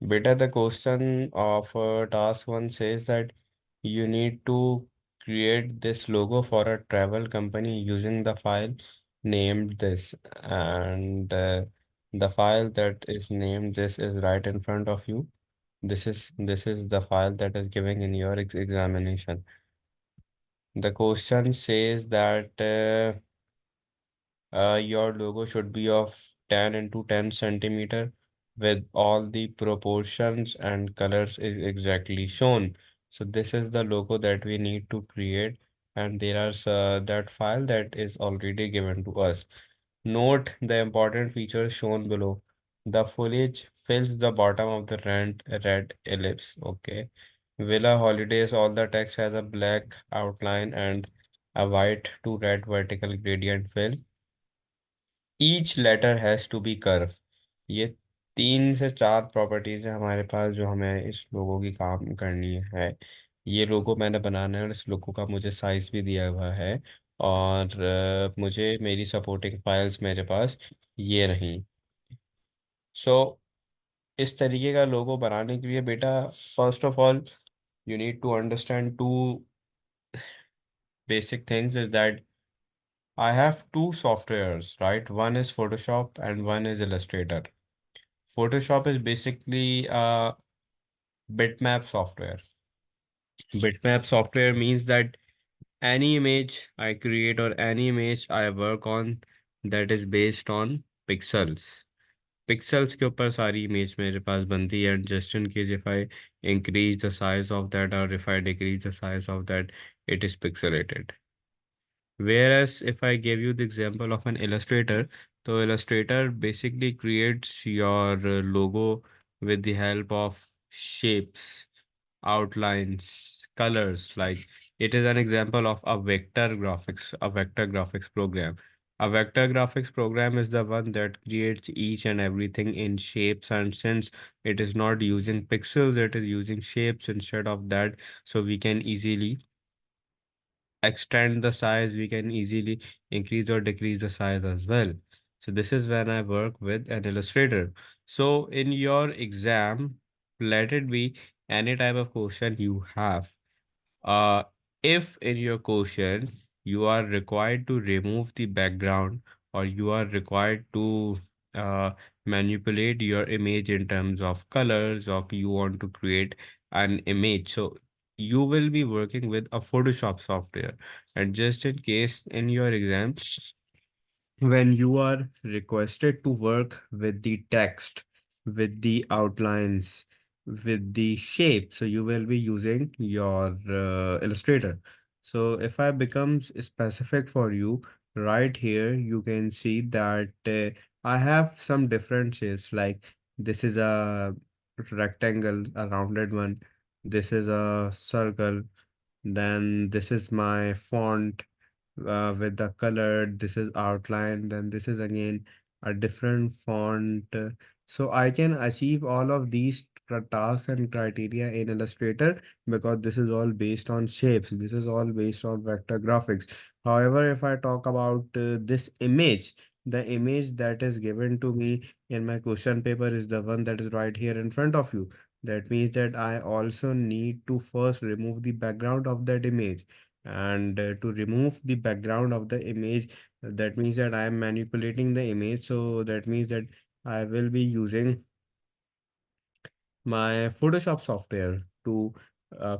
Beta, the question of task one says that you need to create this logo for a travel company using the file named this, and the file that is named this is right in front of you. This is the file that is giving in your examination. The question says that your logo should be of 10 into 10 centimeter with all the proportions and colors is exactly shown. So this is the logo that we need to create, and there are that file that is already given to us. Note the important features shown below. The foliage fills the bottom of the red ellipse. Okay. Villa Holidays, all the text has a black outline and a white to red vertical gradient fill. Each letter has to be curve. ये 3 से 4 properties है हमारे पास जो हमें इस लोगो की काम करनी है। ये लोगो मैंने बनाना है और इस लोगो का मुझे साइज भी दिया हुआ है, और मुझे मेरी सपोर्टिंग फाइल्स मेरे पास ये रहीं। सो इस तरीके का लोगो बनाने के लिए बेटा, first of all you need to understand two basic things is that I have two softwares, right? One is Photoshop and one is Illustrator. Photoshop is basically a bitmap software. Bitmap software means that any image I create or any image I work on that is based on pixels. Pixels के ऊपर सारी image मेरे पास बनती है, and just in case if I increase the size of that or if I decrease the size of that, it is pixelated. Whereas if I give you the example of an Illustrator, so Illustrator basically creates your logo with the help of shapes, outlines, colors. Like it is an example of a vector graphics program. A vector graphics program is the one that creates each and everything in shapes, and since it is not using pixels, it is using shapes instead of that, so we can easily extend the size, we can easily increase or decrease the size as well. So this is when I work with an illustrator. So in your exam, let it be any type of question you have. Uh, if in your question you are required to remove the background, or you are required to uh, manipulate your image in terms of colors, or you want to create an image, so you will be working with a Photoshop software. And just in case in your exam, when you are requested to work with the text, with the outlines, with the shape, so you will be using your Illustrator. So if I becomes specific for you, right here you can see that I have some different shapes, like this is a rectangle, a rounded one, this is a circle, then this is my font with the color, this is outline, then this is again a different font. So I can achieve all of these tasks and criteria in Illustrator because this is all based on shapes, this is all based on vector graphics. However, if I talk about this image, the image that is given to me in my question paper is the one that is right here in front of you. That means that I also need to first remove the background of that image, and to remove the background of the image, that means that I am manipulating the image, so that means that I will be using my Photoshop software to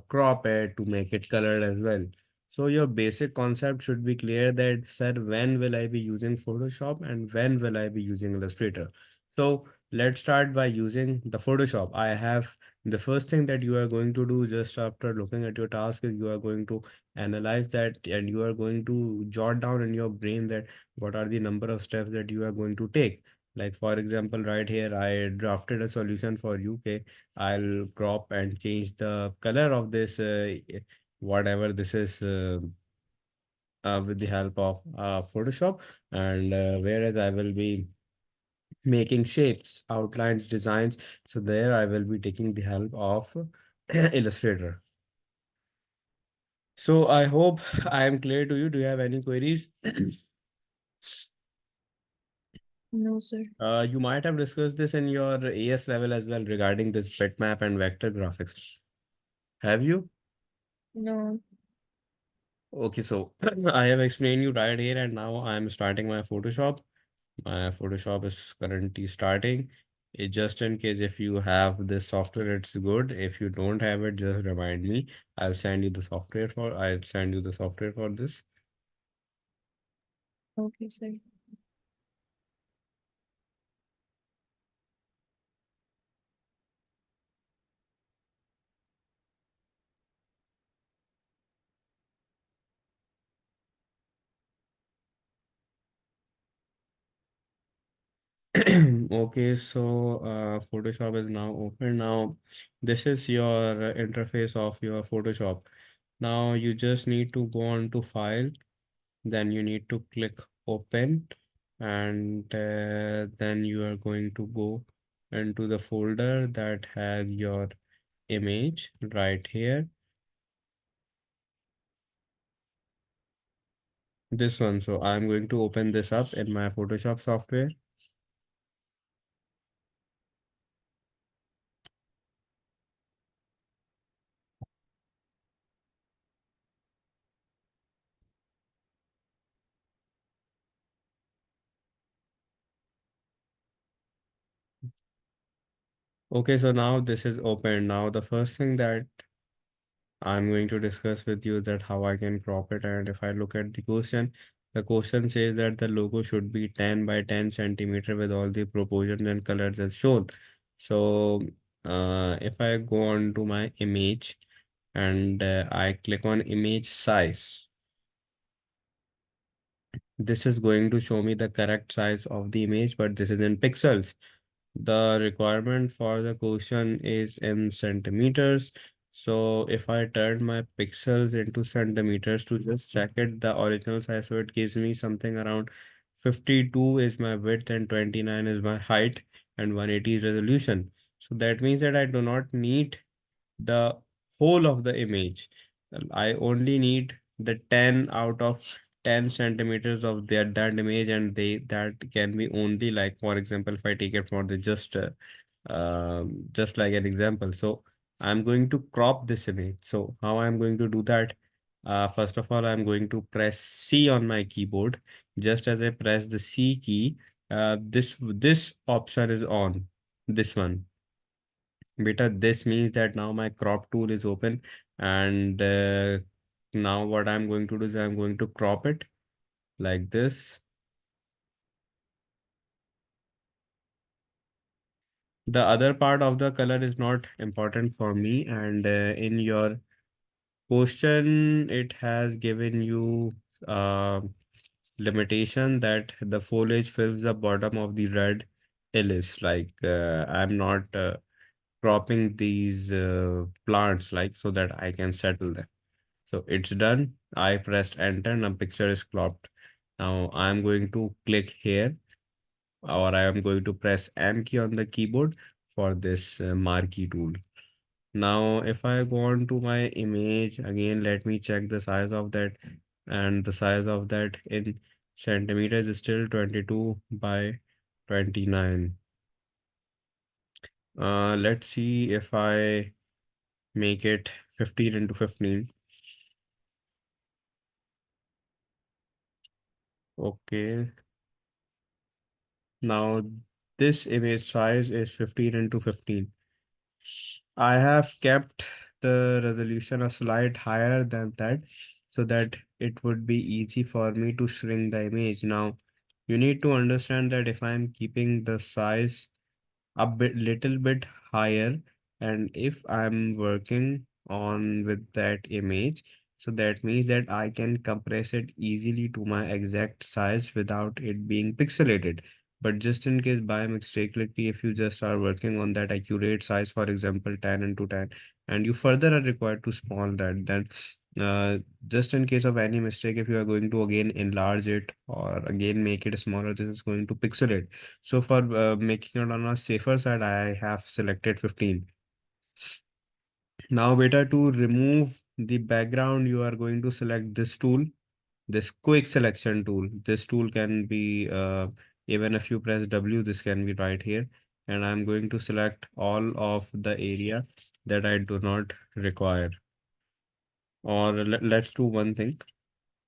crop it, to make it colored as well. So your basic concept should be clear that, sir, when will I be using Photoshop and when will I be using Illustrator? So let's start by using the Photoshop. I have the first thing that you are going to do just after looking at your task is you are going to analyze that, and you are going to jot down in your brain that what are the number of steps that you are going to take. Like for example, right here, I drafted a solution for you. Okay, I'll crop and change the color of this, whatever this is, with the help of Photoshop. And whereas I will be making shapes, outlines, designs. So there I will be taking the help of Illustrator. So I hope I am clear to you. Do you have any queries? No, sir. You might have discussed this in your AS level as well regarding this bitmap and vector graphics. Have you? No. Okay, so I have explained you right here, and now I am starting my Photoshop. My Photoshop is currently starting. Just in case if you have this software, it's good. If you don't have it, just remind me. I'll send you the software for this. Okay, sir. Okay, so Photoshop is now open. Now, this is your interface of your Photoshop. Now, you just need to go on to File, then you need to click Open, and then you are going to go into the folder that has your image right here. This one. So, I'm going to open this up in my Photoshop software. Okay, so now this is open. Now, the first thing that I'm going to discuss with you that how I can crop it. And if I look at the question says that the logo should be 10 by 10 centimeter with all the proportions and colors as shown. So if I go on to my image and I click on image size, this is going to show me the correct size of the image, but this is in pixels. The requirement for the question is in centimeters. So if I turn my pixels into centimeters to just check it, the original size, so it gives me something around 52 is my width and 29 is my height and 180 is resolution. So that means that I do not need the whole of the image. I only need the 10 out of 10 centimeters of that image, and that can be only, like, for example, if I take it for the just like an example. So I'm going to crop this image. So how I'm going to do that? First of all, I'm going to press C on my keyboard. Just as I press the C key, this option is on. This one. Beta, this means that now my crop tool is open, and now what I'm going to do is I'm going to crop it like this. The other part of the color is not important for me, and in your question, it has given you limitation that the foliage fills the bottom of the red ellipse. Like I'm not cropping these plants like so that I can settle them. So it's done. I pressed enter. Now picture is cropped. Now I'm going to click here, or I am going to press M key on the keyboard for this marquee tool. Now, if I go on to my image again, let me check the size of that, and the size of that in centimeters is still 22 by 29. Let's see if I make it 15 into 15. Okay. Now this image size is 15 into 15. I have kept the resolution a slight higher than that so that it would be easy for me to shrink the image. Now, you need to understand that if I'm keeping the size a little bit higher, and if I'm working on with that image, so that means that I can compress it easily to my exact size without it being pixelated. But just in case by mistakenly, if you just are working on that accurate size, for example 10 into 10, and you further are required to small that, then uh, just in case of any mistake, if you are going to again enlarge it or again make it smaller, this is going to pixelate. So for making it on a safer side, I have selected 15. Now, beta, to remove the background, you are going to select this tool, this quick selection tool. This tool can be Even if you press W, this can be right here. And I'm going to select all of the area that I do not require. Or let's do one thing.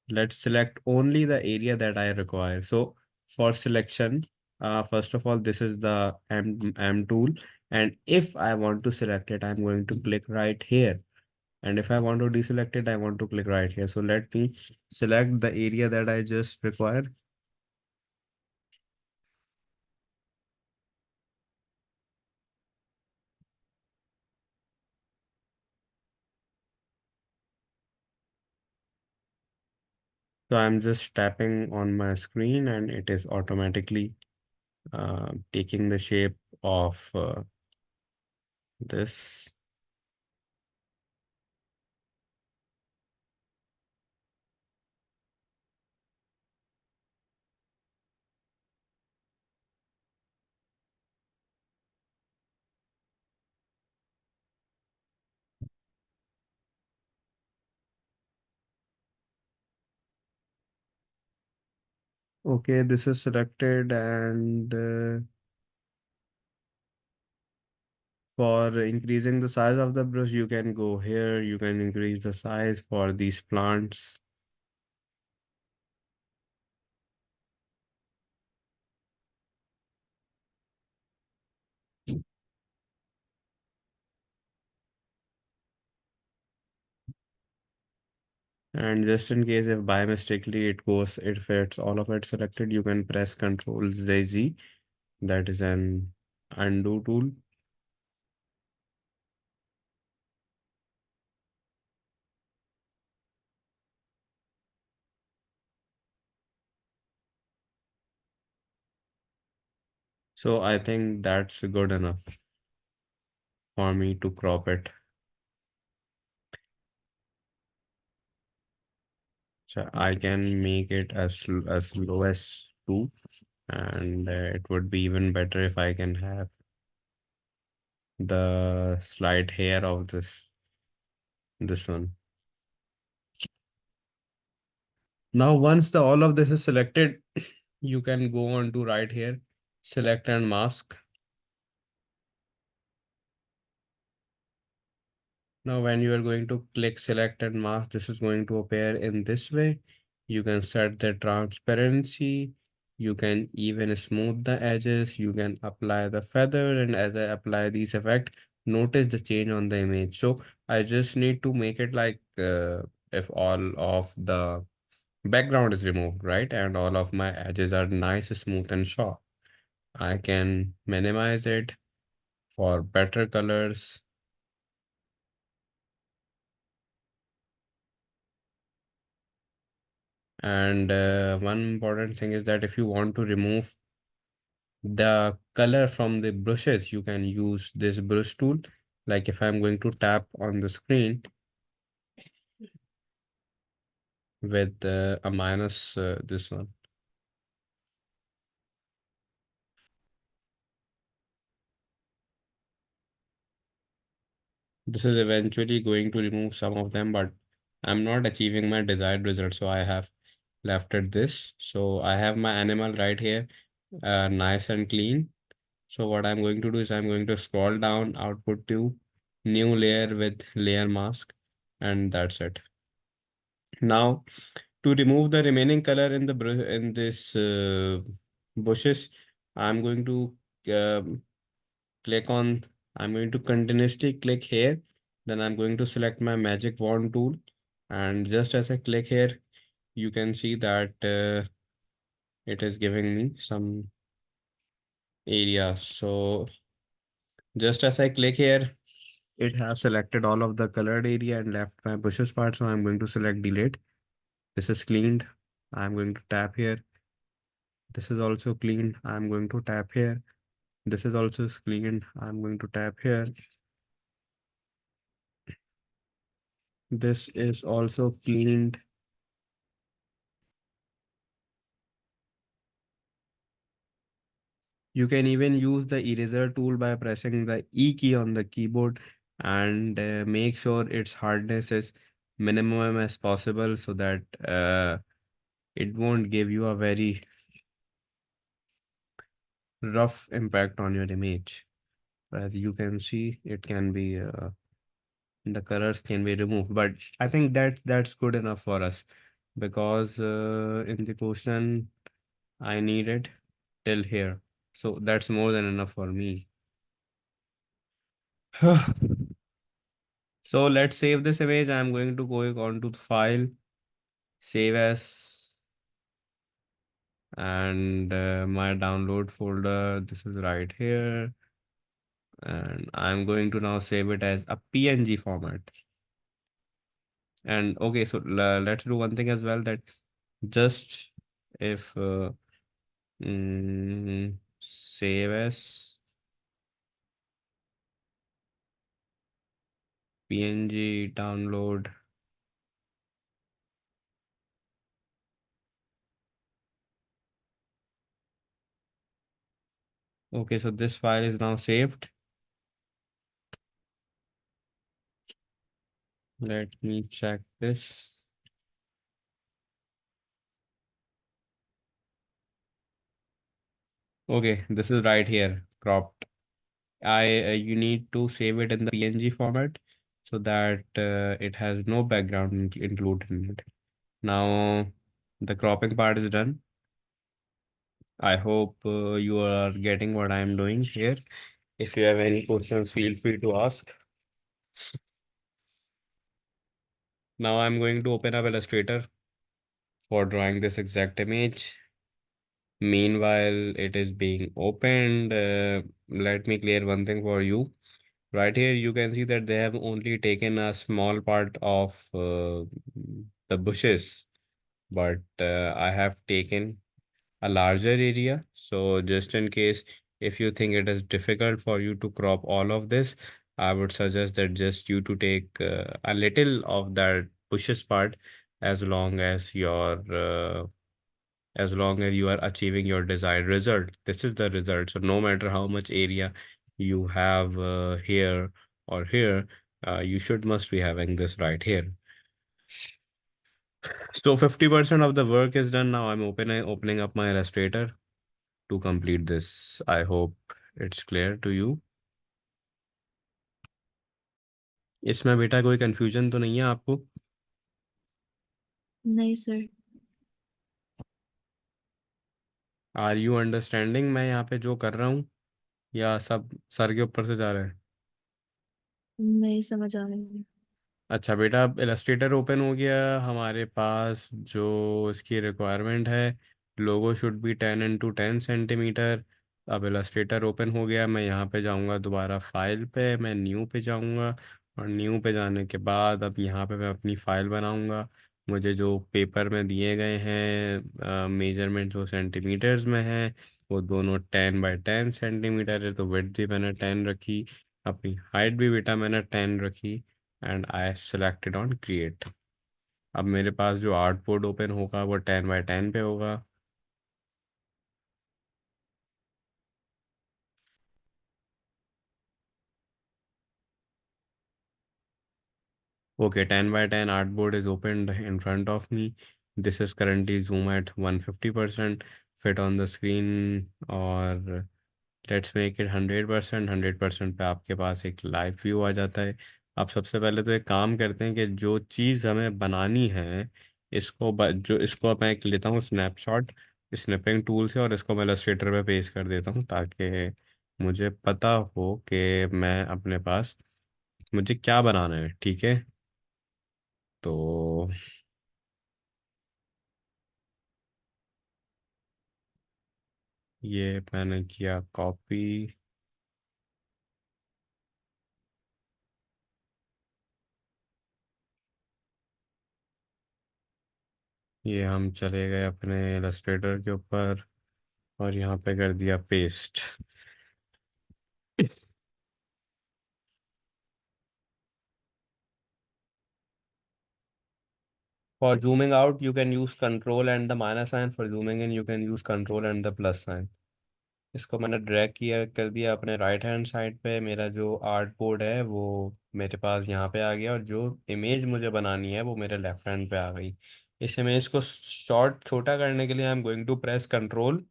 Let's select only the area that I require. So for selection, first of all, this is the M tool. And if I want to select it, I'm going to click right here. And if I want to deselect it, I want to click right here. So let me select the area that I just require. So I'm just tapping on my screen and it is automatically taking the shape of this. Okay, this is selected and for increasing the size of the brush, you can go here. You can increase the size for these plants. And just in case if by mistakenly if it's all of it selected, you can press Control Z. That is an undo tool. So I think that's good enough for me to crop it. So I can make it as low as 2, and it would be even better if I can have the slight hair of this one. Now once the all of this is selected, you can go on to right here, select and mask. Now, when you are going to click select and mask, this is going to appear in this way. You can set the transparency. You can even smooth the edges. You can apply the feather. And as I apply these effect, notice the change on the image. So I just need to make it like if all of the background is removed, right? And all of my edges are nice, smooth and sharp. I can minimize it for better colors. And one important thing is that if you want to remove the color from the brushes, you can use this brush tool. Like if I'm going to tap on the screen with a minus this one. This is eventually going to remove some of them, but I'm not achieving my desired result. So I have left it this. So I have my animal right here, nice and clean. So what I'm going to do is I'm going to scroll down output to new layer with layer mask, and that's it. Now to remove the remaining color in the in this bushes, I'm going to click on, I'm going to continuously click here. Then I'm going to select my magic wand tool. And just as I click here, you can see that it is giving me some area. So just as I click here, it has selected all of the colored area and left my bushes part. So I'm going to select delete. This is cleaned. I'm going to tap here. This is also cleaned. I'm going to tap here. This is also cleaned. I'm going to tap here. This is also cleaned. You can even use the eraser tool by pressing the E key on the keyboard and make sure its hardness is minimum as possible so that it won't give you a very rough impact on your image. As you can see, it can be the colors can be removed, but I think that's good enough for us because in the question I needed till here, so that's more than enough for me. So let's save this image. I'm going to go on to the file, save as, and my download folder. This is right here, and I'm going to now save it as a PNG format. And okay, so let's do one thing as well, that just if save as PNG download. Okay, so this file is now saved. Let me check this. Okay, this is right here, cropped. I you need to save it in the PNG format so that it has no background included in it. Now the cropping part is done. I hope you are getting what I'm doing here. If you have any questions, feel free to ask. Now I'm going to open up Illustrator for drawing this exact image. Meanwhile, it is being opened. Let me clear one thing for you. Right here, you can see that they have only taken a small part of the bushes, but I have taken a larger area. So just in case, if you think it is difficult for you to crop all of this, I would suggest that just you to take a little of that bushes part, as long as as long as you are achieving your desired result. This is the result. So no matter how much area you have here or here, you should must be having this right here. So 50% of the work is done. Now I'm opening up my Illustrator to complete this. I hope it's clear to you. इसमें बेटा कोई confusion तो नहीं है आपको? नहीं sir. Are you understanding मैं यहाँ पे जो कर रहा हूँ, या सब सर के ऊपर से जा रहा है? नहीं समझ आ रही है। अच्छा बेटा, अब इलस्ट्रेटर ओपन हो गया हमारे पास। जो इसकी रिक्वायरमेंट है, लोगो शुड बी 10x10 सेंटीमीटर। अब इलस्ट्रेटर ओपन हो गया, मैं यहाँ पे जाऊँगा दोबारा फाइल पे, मैं न्यू पे जाऊँगा, और न्यू पे जाने के बाद अब यहाँ पे मैं अपनी फ़ाइल बनाऊँगा। मुझे जो पेपर में दिए गए हैं मेजरमेंट वो सेंटीमीटर्स में है, वो दोनों 10x10 सेंटीमीटर है, तो विड्थ भी मैंने 10 रखी, अपनी हाइट भी बेटा मैंने 10 रखी, and I selected on create. अब मेरे पास जो आर्टबोर्ड ओपन होगा वो 10x10 पे होगा। Okay, 10x10 artboard is opened in front of me. This is currently zoom at 150%, fit on the screen, और लेट्स मेक इट 100%। 100% पे आपके पास एक लाइव व्यू आ जाता है। आप सबसे पहले तो एक काम करते हैं कि जो चीज़ हमें बनानी है, जो इसको मैं एक लेता हूँ स्नैपशॉट स्निपिंग टूल से, और इसको मैं इलस्ट्रेटर पे पेस्ट कर देता हूँ, ताकि मुझे पता हो कि मैं अपने पास मुझे क्या बनाना है। ठीक है, तो ये मैंने किया कॉपी। ये हम चले गए अपने इलस्ट्रेटर के ऊपर, और यहाँ पे कर दिया paste. For zooming out, you can use control and the minus sign. For zooming in, you can use control and the plus sign. इसको मैंने ड्रैग किया कर दिया अपने राइट हैंड साइड पे। मेरा जो आर्ट बोर्ड है वो मेरे पास यहाँ पे आ गया, और जो इमेज मुझे बनानी है वो मेरे लेफ्ट हैंड पे आ गई। इस इमेज को शॉर्ट छोटा करने के लिए I am going to press control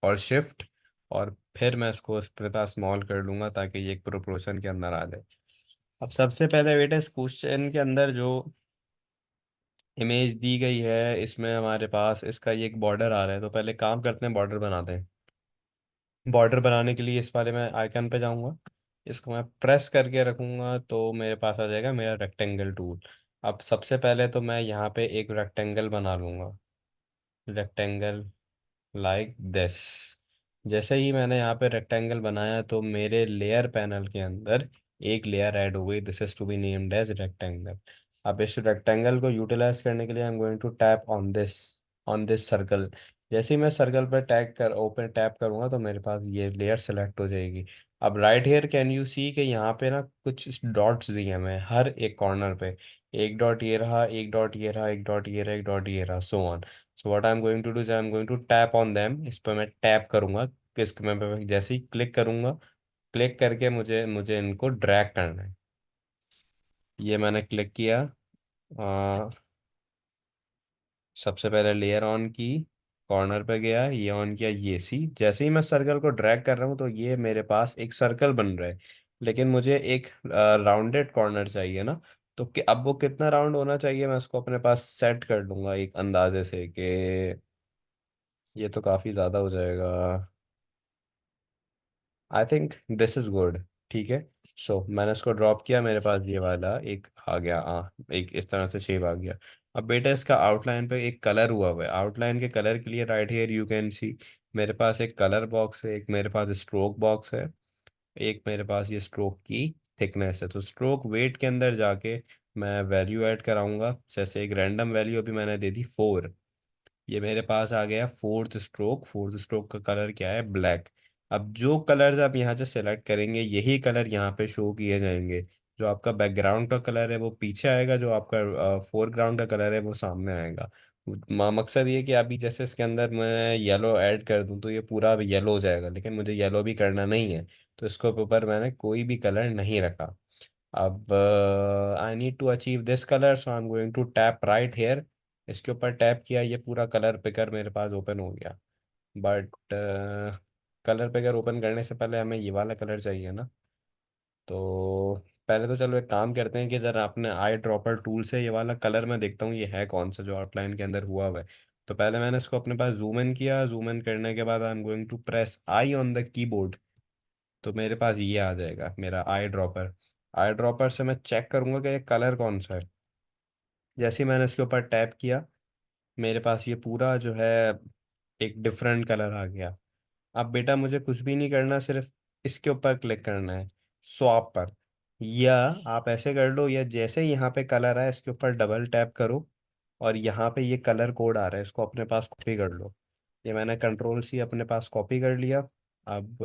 और शिफ्ट, और फिर मैं इसको अपने पास स्मॉल कर लूँगा ताकि ये एक प्रोपोर्शन के अंदर आ जाए। अब सबसे पहले बेटा इस क्वेश्चन के अंदर जो इमेज दी गई है इसमें हमारे पास इसका ये एक बॉर्डर आ रहा है, तो पहले काम करते हैं बॉर्डर बनाते हैं। बॉर्डर बनाने के लिए इस वाले में आइकन पे जाऊंगा, इसको मैं प्रेस करके रखूंगा तो मेरे पास आ जाएगा मेरा रेक्टेंगल टूल। अब सबसे पहले तो मैं यहाँ पे एक रेक्टेंगल बना लूंगा, रेक्टेंगल लाइक दिस। जैसे ही मैंने यहाँ पे रेक्टेंगल बनाया तो मेरे लेयर पैनल के अंदर एक लेयर ऐड हो गई, this is to be named as rectangle. अब इस रेक्टेंगल को यूटिलाइज करने के लिए I am going to tap on this circle. जैसे ही मैं सर्कल पर टैग कर ओपन टैप करूंगा तो मेरे पास ये लेयर सेलेक्ट हो जाएगी। अब right hair can you see कि यहाँ पे ना कुछ डॉट्स दिए हैं मैं हर एक कॉर्नर पे। एक डॉट ये रहा, एक डॉट ये रहा, एक डॉट ये रहा, एक डॉट ये रहा, so on. So what I am going to do, I am going to tap on them. इस पर मैं टैप करूंगा, किस मैं जैसे ही क्लिक करूंगा, क्लिक करके मुझे मुझे इनको ड्रैग करना है। ये मैंने क्लिक किया। सबसे पहले लेयर ऑन की, कॉर्नर पे गया, ये ऑन किया, ये सी। जैसे ही मैं सर्कल को ड्रैग कर रहा हूँ तो ये मेरे पास एक सर्कल बन रहा है, लेकिन मुझे एक राउंडेड कॉर्नर चाहिए ना। तो अब वो कितना राउंड होना चाहिए मैं उसको अपने पास सेट कर लूंगा एक अंदाजे से कि ये तो काफ़ी ज़्यादा हो जाएगा। I think this is good. ठीक है। सो मैंने इसको ड्रॉप किया, मेरे पास ये वाला एक आ गया, एक इस तरह से शेप आ गया। अब बेटा इसका आउटलाइन पे एक कलर हुआ हुआ है, आउटलाइन के कलर के लिए right here you can see मेरे पास एक कलर बॉक्स है, एक मेरे पास स्ट्रोक बॉक्स है, एक मेरे पास ये स्ट्रोक की थिकनेस है। तो स्ट्रोक वेट के अंदर जाके मैं वैल्यू ऐड कराऊंगा, जैसे एक रैंडम वैल्यू अभी मैंने दे दी 4। ये मेरे पास आ गया फोर्थ स्ट्रोक। फोर्थ स्ट्रोक का कलर क्या है, ब्लैक। अब जो कलर्स आप यहाँ से सेलेक्ट करेंगे यही कलर यहाँ पे शो किए जाएंगे। जो आपका बैकग्राउंड का कलर है वो पीछे आएगा, जो आपका फोरग्राउंड का कलर है वो सामने आएगा। मकसद ये कि अभी जैसे इसके अंदर मैं येलो ऐड कर दूं तो ये पूरा येलो हो जाएगा, लेकिन मुझे येलो भी करना नहीं है, तो इसके ऊपर मैंने कोई भी कलर नहीं रखा। अब I need to achieve this colour, so I am going to tap right here. इसके ऊपर टैप किया, ये पूरा कलर पिकर मेरे पास ओपन हो गया। बट कलर पिकर ओपन करने से पहले हमें ये वाला कलर चाहिए ना। तो पहले तो चलो एक काम करते हैं कि जरा अपने आई ड्रॉपर टूल से ये वाला कलर मैं देखता हूँ ये है कौन सा जो आउटलाइन के अंदर हुआ हुआ है। तो पहले मैंने इसको अपने पास जूम इन किया, जूम इन करने के बाद I am going to press I on the keyboard. तो मेरे पास ये आ जाएगा मेरा आई ड्रॉपर। आई ड्रॉपर से मैं चेक करूंगा कि ये कलर कौन सा है। जैसे ही मैंने इसके ऊपर टैप किया मेरे पास ये पूरा जो है एक डिफरेंट कलर आ गया। अब बेटा मुझे कुछ भी नहीं करना, सिर्फ इसके ऊपर क्लिक करना है, स्वैप पर। या आप ऐसे कर लो, या जैसे ही यहाँ पे कलर आए इसके ऊपर डबल टैप करो और यहाँ पे ये कलर कोड आ रहा है इसको अपने पास कॉपी कर लो। ये मैंने कंट्रोल सी अपने पास कॉपी कर लिया। अब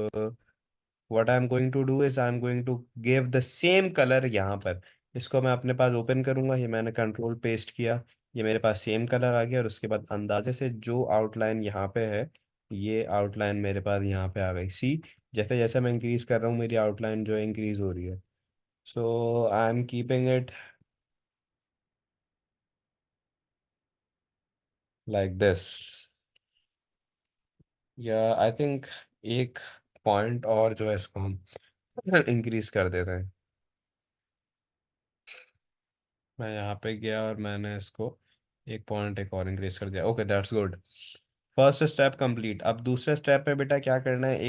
what I am going to do is I am going to give the same colour यहाँ पर। इसको मैं अपने पास ओपन करूंगा, ये मैंने कंट्रोल पेस्ट किया, ये मेरे पास सेम कलर आ गया। और उसके बाद अंदाजे से जो आउटलाइन यहाँ पे है ये आउटलाइन मेरे पास यहाँ पे आ गई, सी। जैसे जैसे मैं इंक्रीज कर रहा हूँ मेरी आउटलाइन जो है इंक्रीज हो रही है। So I am keeping it like this. या आई थिंक एक पॉइंट और जो है इसको हम इंक्रीज कर देते हैं। मैं यहाँ पे गया और मैंने इसको एक पॉइंट एक और इंक्रीज कर दिया। Okay, that's good. First step complete. अब दूसरे स्टेप पे बेटा क्या करना है,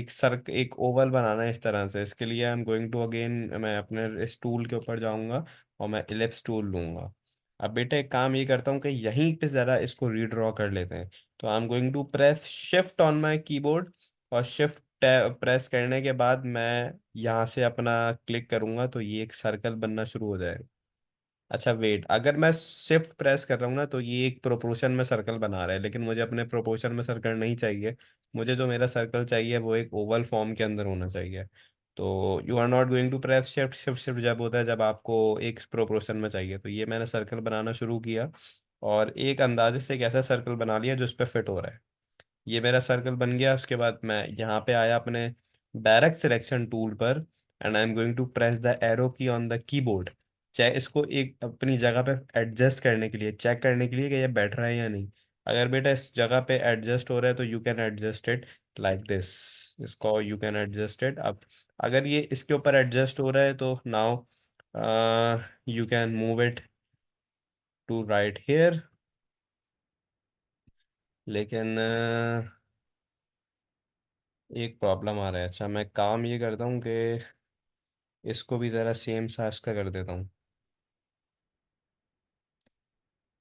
एक ओवल बनाना है इस तरह से। इसके लिए I am going to again मैं अपने इस टूल के ऊपर जाऊंगा और मैं इलिप्स टूल लूंगा। अब बेटा एक काम ये करता हूँ कि यहीं पे ज़रा इसको रीड्रॉ कर लेते हैं। तो I am going to press shift on my keyboard, और शिफ्ट प्रेस करने के बाद मैं यहाँ से अपना क्लिक करूंगा तो ये एक सर्कल बनना शुरू हो जाएगा। अच्छा वेट, अगर मैं शिफ्ट प्रेस कर रहा हूँ ना तो ये एक प्रोपोर्शन में सर्कल बना रहा है, लेकिन मुझे अपने प्रोपोर्शन में सर्कल नहीं चाहिए। मुझे जो मेरा सर्कल चाहिए वो एक ओवल फॉर्म के अंदर होना चाहिए। तो you are not going to press shift. Shift shift जब होता है जब आपको एक प्रोपोर्शन में चाहिए। तो ये मैंने सर्कल बनाना शुरू किया और एक अंदाजे से एक ऐसा सर्कल बना लिया जो उस पर फिट हो रहा है। ये मेरा सर्कल बन गया। उसके बाद मैं यहाँ पे आया अपने डायरेक्ट सिलेक्शन टूल पर, and I am going to press the arrow key on the keyboard. चाहे इसको एक अपनी जगह पे एडजस्ट करने के लिए, चेक करने के लिए कि ये बैठ रहा है या नहीं। अगर बेटा इस जगह पे एडजस्ट हो रहा है तो you can adjust it. Like this. इसको यू कैन एडजस्ट इट। अब अगर ये इसके ऊपर एडजस्ट हो रहा है तो now you can move it to right here. लेकिन एक प्रॉब्लम आ रहा है। अच्छा, मैं काम ये करता हूँ कि इसको भी ज़रा सेम साइज का कर देता हूँ।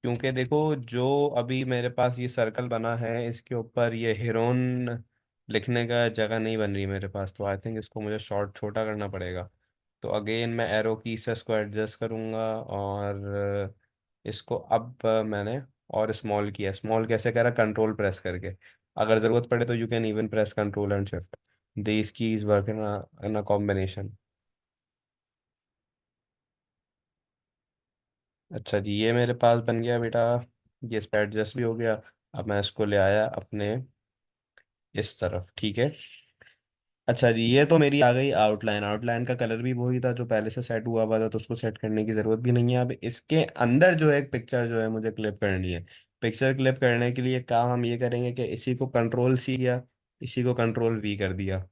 क्योंकि देखो, जो अभी मेरे पास ये सर्कल बना है इसके ऊपर ये हिरोन लिखने का जगह नहीं बन रही मेरे पास, तो आई थिंक इसको मुझे शॉर्ट छोटा करना पड़ेगा। तो अगेन मैं एरो की से इसको एडजस्ट करूँगा और इसको अब मैंने और स्मॉल किया। स्मॉल कैसे करा? कंट्रोल प्रेस करके। अगर ज़रूरत पड़े तो you can even press control and shift. These keys work in a combination. अच्छा जी, ये मेरे पास बन गया बेटा। ये इस पर एडजस्ट भी हो गया। अब मैं इसको ले आया अपने इस तरफ, ठीक है। अच्छा जी, ये तो मेरी आ गई आउटलाइन। आउटलाइन का कलर भी वही था जो पहले से सेट हुआ हुआ था, तो उसको सेट करने की ज़रूरत भी नहीं है। अब इसके अंदर जो है एक पिक्चर जो है मुझे क्लिप करनी है। पिक्चर क्लिप करने के लिए काम हम ये करेंगे कि इसी को कंट्रोल सी किया, इसी को कंट्रोल वी कर दिया।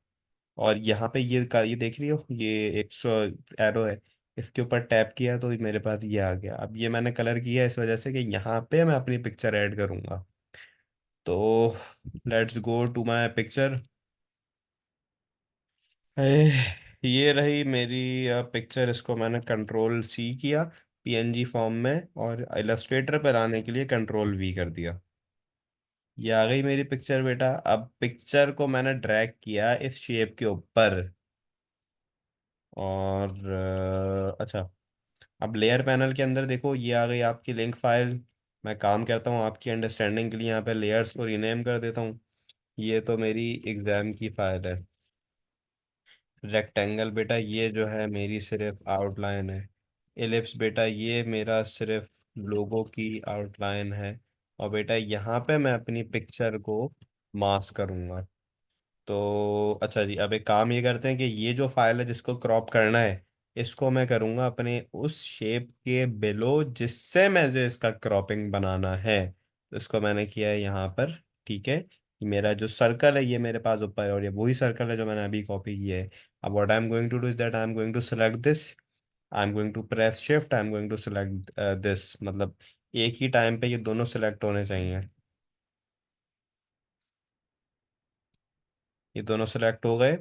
और यहाँ पे ये देख रही हो, ये एक सौ एरो है। इसके ऊपर टैप किया तो मेरे पास ये आ गया। अब ये मैंने कलर किया इस वजह से कि यहाँ पे मैं अपनी पिक्चर ऐड करूँगा। तो let's go to my picture. ये रही मेरी पिक्चर। इसको मैंने कंट्रोल सी किया पीएनजी फॉर्म में, और इलस्ट्रेटर पर आने के लिए कंट्रोल वी कर दिया। ये आ गई मेरी पिक्चर बेटा। अब पिक्चर को मैंने ड्रैग किया इस शेप के ऊपर। और अच्छा, अब लेयर पैनल के अंदर देखो, ये आ गई आपकी लिंक फाइल। मैं काम करता हूँ आपकी अंडरस्टैंडिंग के लिए, यहाँ पे लेयर्स को रीनेम कर देता हूँ। ये तो मेरी एग्जाम की फाइल है। रेक्टेंगल बेटा ये जो है मेरी सिर्फ आउटलाइन है। एलिप्स बेटा ये मेरा सिर्फ लोगो की आउटलाइन है। और बेटा यहाँ पे मैं अपनी पिक्चर को मास्क करूँगा। तो अच्छा जी, अब एक काम ये करते हैं कि ये जो फाइल है जिसको क्रॉप करना है, इसको मैं करूँगा अपने उस शेप के बिलो जिससे मैं जो इसका क्रॉपिंग बनाना है। तो इसको मैंने किया है यहाँ पर, ठीक है। ये मेरा जो सर्कल है ये मेरे पास ऊपर है, और ये वही सर्कल है जो मैंने अभी कॉपी किया है। अब what I am going to do is that I am going to select this. I am going to press shift, I am going to select this. मतलब एक ही टाइम पे ये दोनों सेलेक्ट होने चाहिए। ये दोनों सेलेक्ट हो गए।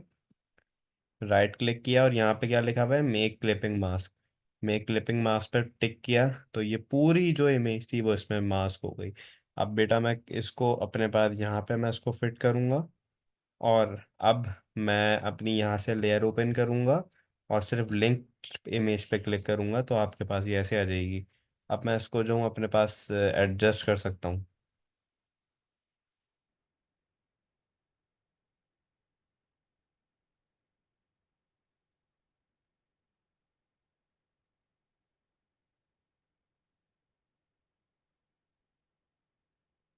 राइट क्लिक किया और यहाँ पे क्या लिखा हुआ है? Make clipping mask. Make clipping mask पर टिक किया तो ये पूरी जो इमेज थी वो इसमें मास्क हो गई। अब बेटा मैं इसको अपने पास यहाँ पे मैं इसको फिट करूँगा। और अब मैं अपनी यहाँ से लेयर ओपन करूँगा और सिर्फ लिंक इमेज पे क्लिक करूँगा तो आपके पास ये ऐसे आ जाएगी। अब मैं इसको जो हूँ अपने पास एडजस्ट कर सकता हूँ।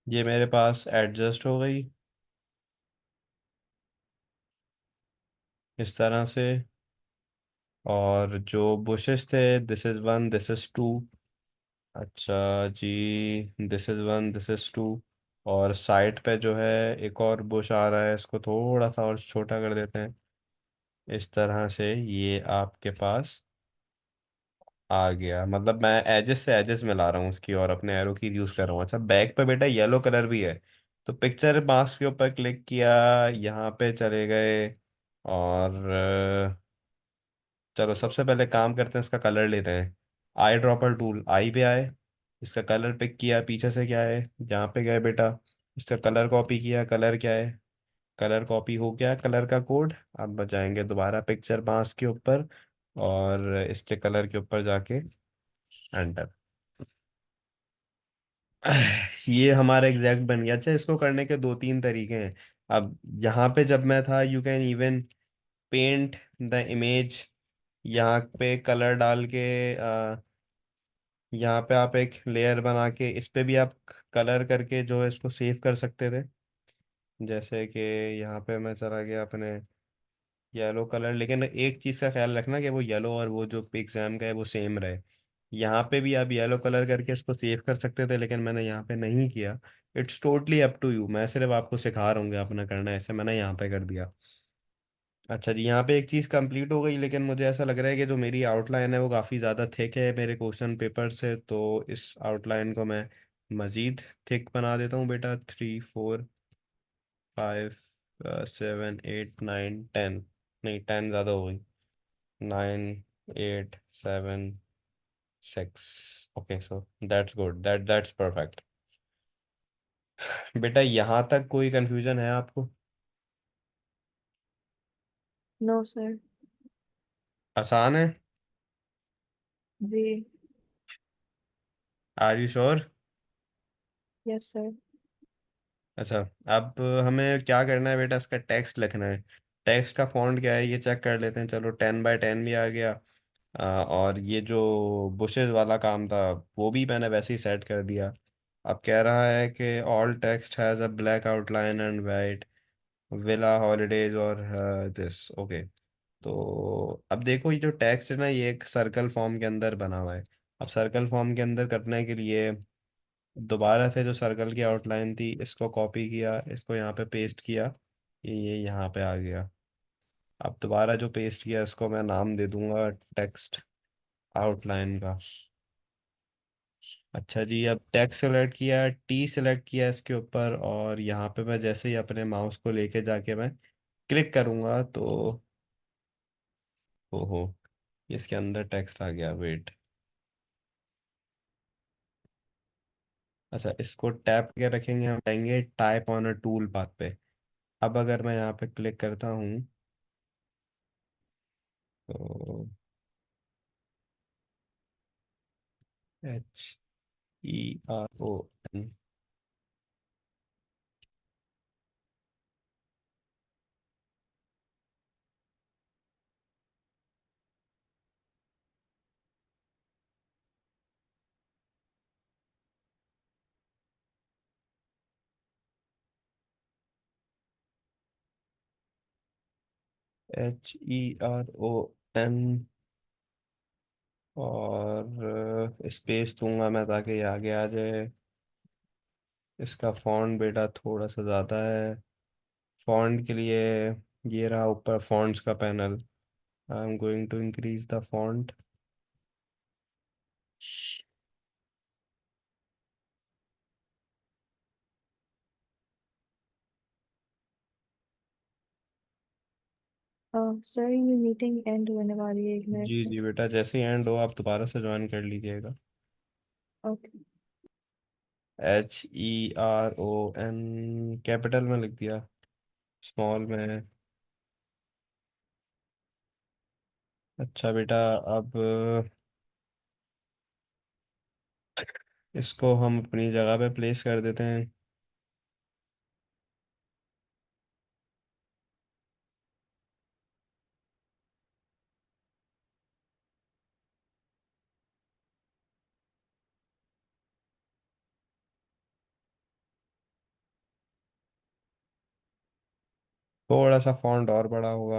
ये मेरे पास एडजस्ट हो गई इस तरह से। और जो बुशेस थे, this is one, this is two. अच्छा जी, this is one, this is two. और साइड पे जो है एक और बुश आ रहा है, इसको थोड़ा सा और छोटा कर देते हैं। इस तरह से ये आपके पास आ गया। मतलब मैं एजेस से एजेस मिला रहा हूँ उसकी और अपने एरो की यूज़ कर रहा हूँ। अच्छा, बैक पे बेटा येलो कलर भी है। तो पिक्चर मास्क के ऊपर क्लिक किया, यहाँ पे चले गए। और चलो सबसे पहले काम करते हैं, इसका कलर लेते हैं। आई ड्रॉपर टूल, आई पे आए। इसका कलर पिक किया, पीछे से क्या है, यहाँ पे गए बेटा। इसका कलर कॉपी किया। कलर क्या है? कलर कॉपी हो गया कलर का कोड। अब बजाएंगे दोबारा पिक्चर मास्क के ऊपर और इसके कलर के ऊपर जाके एंटर। ये हमारा एग्जैक्ट बन गया। अच्छा, इसको करने के दो तीन तरीके हैं। अब यहाँ पे जब मैं था, you can even paint the image. यहाँ पे कलर डाल के यहाँ पे आप एक लेयर बना के इस पे भी आप कलर करके जो है इसको सेव कर सकते थे। जैसे कि यहाँ पे मैं चला गया अपने येलो कलर। लेकिन एक चीज़ का ख्याल रखना कि वो येलो और वो जो एग्जाम का है वो सेम रहे। यहाँ पे भी आप येलो कलर करके इसको सेव कर सकते थे, लेकिन मैंने यहाँ पे नहीं किया। It's totally up to you, मैं सिर्फ आपको सिखा रहा हूँ कि अपना करना है, ऐसे मैंने यहाँ पे कर दिया। अच्छा जी, यहाँ पे एक चीज़ कंप्लीट हो गई, लेकिन मुझे ऐसा लग रहा है कि जो मेरी आउटलाइन है वो काफ़ी ज़्यादा थिक है मेरे क्वेश्चन पेपर से, तो इस आउटलाइन को मैं मज़ीद थिक बना देता हूँ बेटा। 3 4 5 7 8 9 10, नहीं 10 ज़्यादा हो गई। 9 8 7 6। Okay, so that's good, that's perfect. बेटा यहाँ तक कोई कंफ्यूजन है आपको? No sir. आसान है? जी। Are you sure? Yes sir. अच्छा, अब हमें क्या करना है बेटा, इसका टेक्स्ट लिखना है। टेक्स्ट का फॉन्ट क्या है ये चेक कर लेते हैं। चलो 10 बाय 10 भी आ गया। और ये जो बुशेस वाला काम था वो भी मैंने वैसे ही सेट कर दिया। अब कह रहा है कि all text has a black outline and white villa holidays और दिस। ओके, तो अब देखो ये जो टेक्स्ट है ना, ये एक सर्कल फॉर्म के अंदर बना हुआ है। अब सर्कल फॉर्म के अंदर करने के लिए दोबारा से जो सर्कल की आउटलाइन थी इसको कॉपी किया, इसको यहाँ पे पेस्ट किया, ये यहाँ पे आ गया। अब दोबारा जो पेस्ट किया इसको मैं नाम दे दूंगा टेक्स्ट आउटलाइन का। अच्छा जी, अब टेक्स्ट सेलेक्ट किया, टी सेलेक्ट किया इसके ऊपर, और यहाँ पे मैं जैसे ही अपने माउस को लेके जाके मैं क्लिक करूँगा तो ओहो, इसके अंदर टेक्स्ट आ गया। वेट, अच्छा इसको टैप करके रखेंगे, हम आएंगे type on a tool path पे। अब अगर मैं यहाँ पे क्लिक करता हूँ तो HERON, HERON, और स्पेस दूंगा मैं ताकि ये आगे आ जाए। इसका फॉन्ट बेटा थोड़ा सा ज़्यादा है। फॉन्ट के लिए ये रहा ऊपर फॉन्ट्स का पैनल। I am going to increase the font. Sir ये मीटिंग एंड होने वाली है, 1 मिनट जी में। जी बेटा, जैसे ही एंड हो आप दोबारा से ज्वाइन कर लीजिएगा। ओके। HERON कैपिटल में लिख दिया, स्मॉल में। अच्छा बेटा, अब इसको हम अपनी जगह पे प्लेस कर देते हैं। थोड़ा सा फॉन्ट और बड़ा होगा।